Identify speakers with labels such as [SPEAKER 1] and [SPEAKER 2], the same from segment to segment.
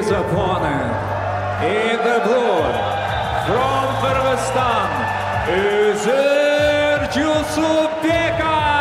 [SPEAKER 1] his opponent. In the blue, from Kyrgyzstan, Uzur Jusupbekov.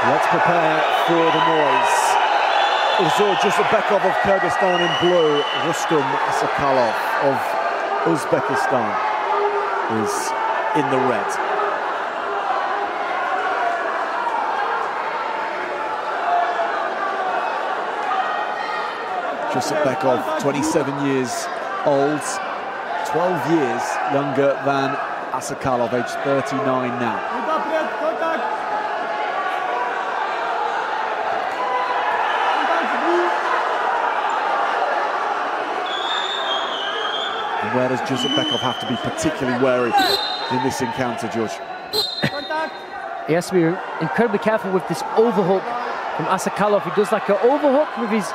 [SPEAKER 2] Let's prepare for the noise. Uzur Jusupbekov of Kyrgyzstan in blue, Rustam Asakalov of Uzbekistan is in the red. Jusupbekov, 27 years old, 12 years younger than Asakalov, aged 39 now. And where does Jusupbekov have to be particularly wary in this encounter, George?
[SPEAKER 3] He has to be incredibly careful with this overhook from Asakalov. He does like an overhook with his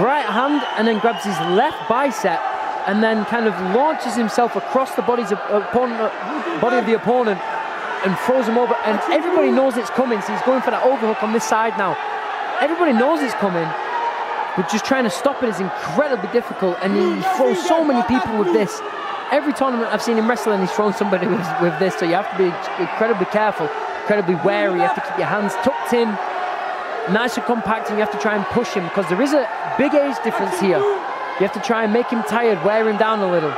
[SPEAKER 3] right hand and then grabs his left bicep and then kind of launches himself across the body of the opponent and throws him over. And everybody knows it's coming, so he's going for that overhook on this side now. Everybody knows it's coming, but just trying to stop it is incredibly difficult, and he throws so many people with this. Every tournament I've seen him wrestling, he's thrown somebody with this, so you have to be incredibly careful, incredibly wary. You have to keep your hands tucked in, nice and compact, and you have to try and push him, because there is a big age difference here. You have to try and make him tired, wear him down a little.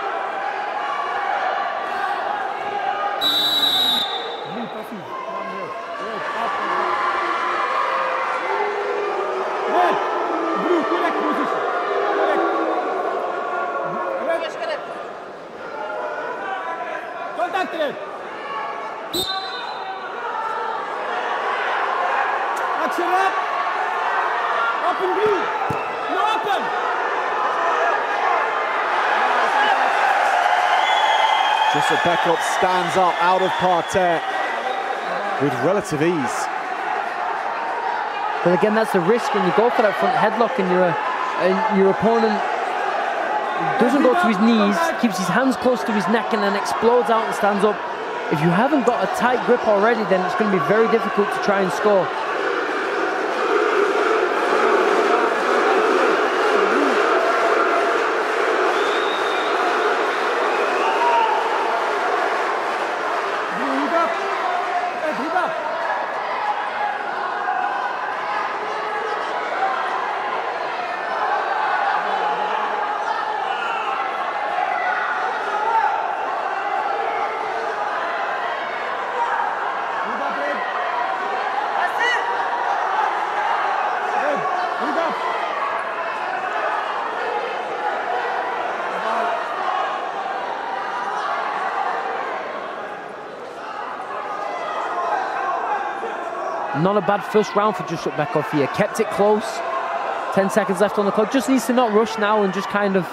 [SPEAKER 2] Jusupbekov stands up out of parterre with relative ease.
[SPEAKER 3] But again, that's the risk when you go for that front headlock and your opponent doesn't go to his knees, keeps his hands close to his neck and then explodes out and stands up. If you haven't got a tight grip already, then it's going to be very difficult to try and score. Not a bad first round for Jusupbekov here. Kept it close. 10 seconds left on the clock. Just needs to not rush now and just kind of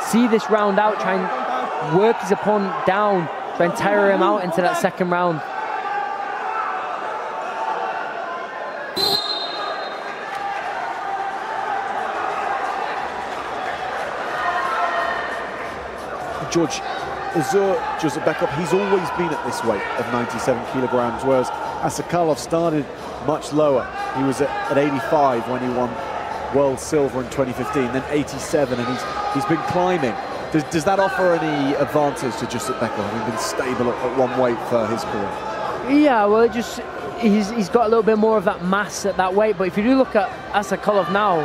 [SPEAKER 3] see this round out. Try and work his opponent down. Try and tire him out into that second round.
[SPEAKER 2] George, Uzur Jusupbekov, he's always been at this weight of 97 kilograms, whereas Asakalov started much lower. He was at 85 when he won world silver in 2015, then 87, and he's been climbing. Does that offer any advantage to Jusupbekov, having been stable at one weight for his career?
[SPEAKER 3] Yeah, well, it just he's got a little bit more of that mass at that weight. But if you do look at Asakalov now,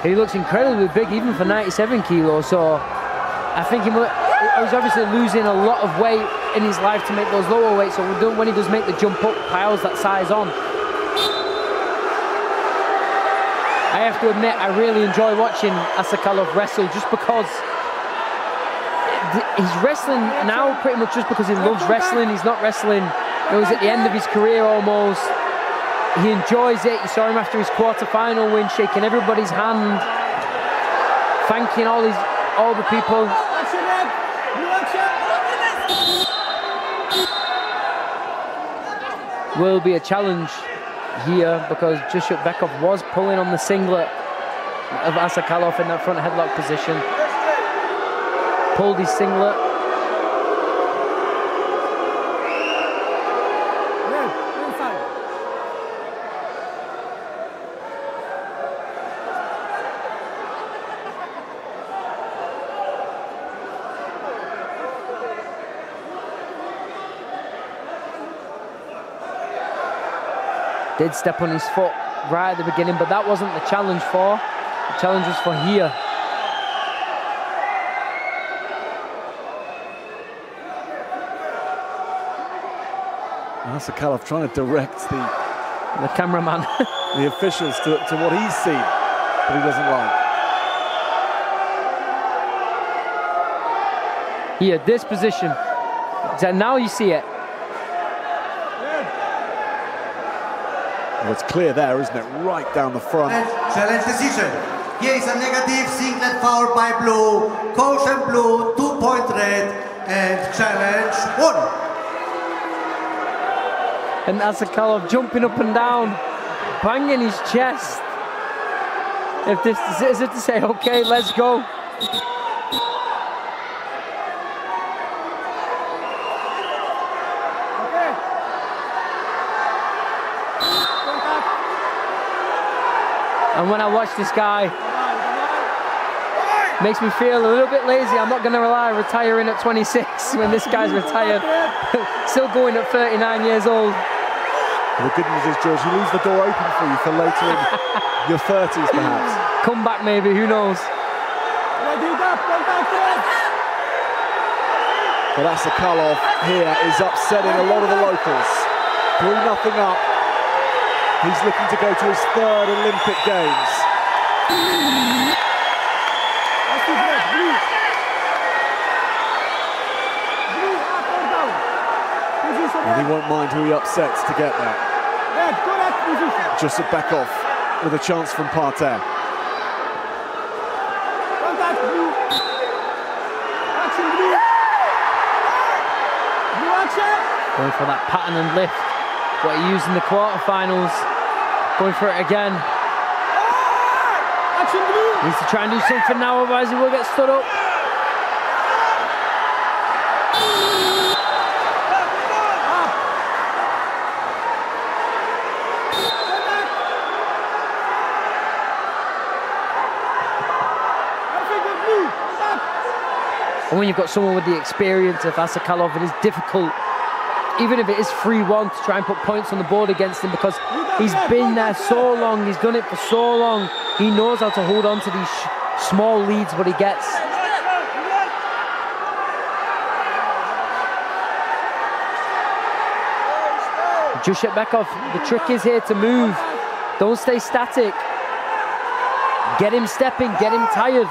[SPEAKER 3] he looks incredibly big, even for 97 kilos. So I think he was obviously losing a lot of weight in his life to make those lower weights, so when he does make the jump up, piles that size on. I have to admit, I really enjoy watching Asakalov wrestle just because he's wrestling now pretty much just because he loves wrestling. He's not wrestling, he's at the end of his career almost. He enjoys it. You saw him after his quarter-final win, shaking everybody's hand, thanking all the people. Will be a challenge here because Jusubekov was pulling on the singlet of Asakalov in that front headlock position. Pulled his singlet. Did step on his foot right at the beginning, but that wasn't the challenge for. The challenge was for here.
[SPEAKER 2] Asakalov trying to direct
[SPEAKER 3] the cameraman,
[SPEAKER 2] the officials to what he's seen, but he doesn't like.
[SPEAKER 3] Here, this position. So now you see it.
[SPEAKER 2] Well, it's clear there, isn't it? Right down the front.
[SPEAKER 4] Challenge decision. Here is a negative singlet foul by blue, caution blue, 2-point red, and challenge 1.
[SPEAKER 3] And Asakalov jumping up and down, banging his chest. If this is it to say, okay, let's go. And when I watch this guy, makes me feel a little bit lazy. I'm not going to rely on retiring at 26 when this guy's retired. Still going at 39 years old.
[SPEAKER 2] The good news is, George, he leaves the door open for you for later in your 30s, perhaps.
[SPEAKER 3] Come back, maybe, who knows?
[SPEAKER 2] But Asakalov here is upsetting a lot of the locals. 3-0 up. He's looking to go to his 3rd Olympic Games. And he won't mind who he upsets to get there. Jusubekov with a chance from parterre.
[SPEAKER 3] Going for that pattern and lift. What he used in the quarterfinals. Going for it again. Needs to try and do something now, otherwise he will get stood up. And when you've got someone with the experience of Asakalov, it is difficult, even if it is 3-1, to try and put points on the board against him, because he's been there so long, he's done it for so long. He knows how to hold on to these small leads, but he gets. Jusubekov, the trick is here to move. Don't stay static. Get him stepping, get him tired.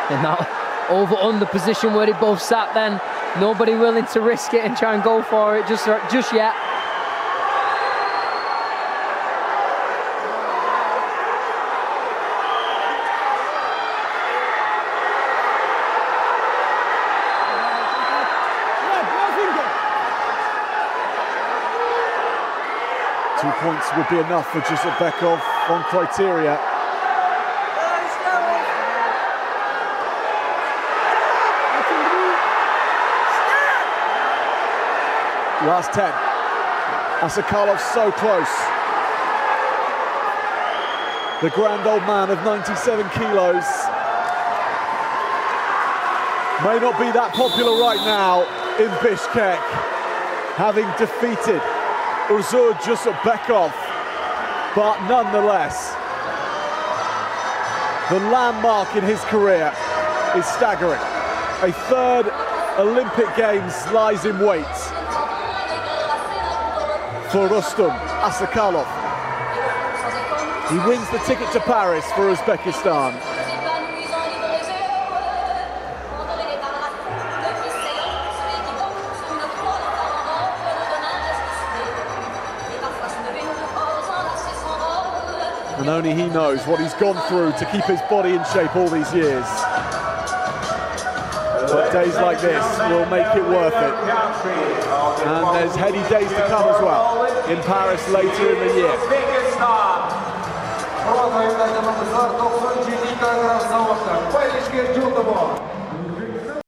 [SPEAKER 3] And that over-under position where they both sat then. Nobody willing to risk it and try and go for it just yet.
[SPEAKER 2] Two points would be enough for Jusubekov on criteria. Last 10. Asakalov so close. the grand old man of 97 kilos. May not be that popular right now in Bishkek, having defeated Urzur Jusupbekov, but nonetheless, the landmark in his career is staggering. A third Olympic Games lies in wait for Rustam Asakalov. He wins the ticket to Paris for Uzbekistan. And only he knows what he's gone through to keep his body in shape all these years. But days like this will make it worth it. And there's heady days to come as well in Paris later in the year.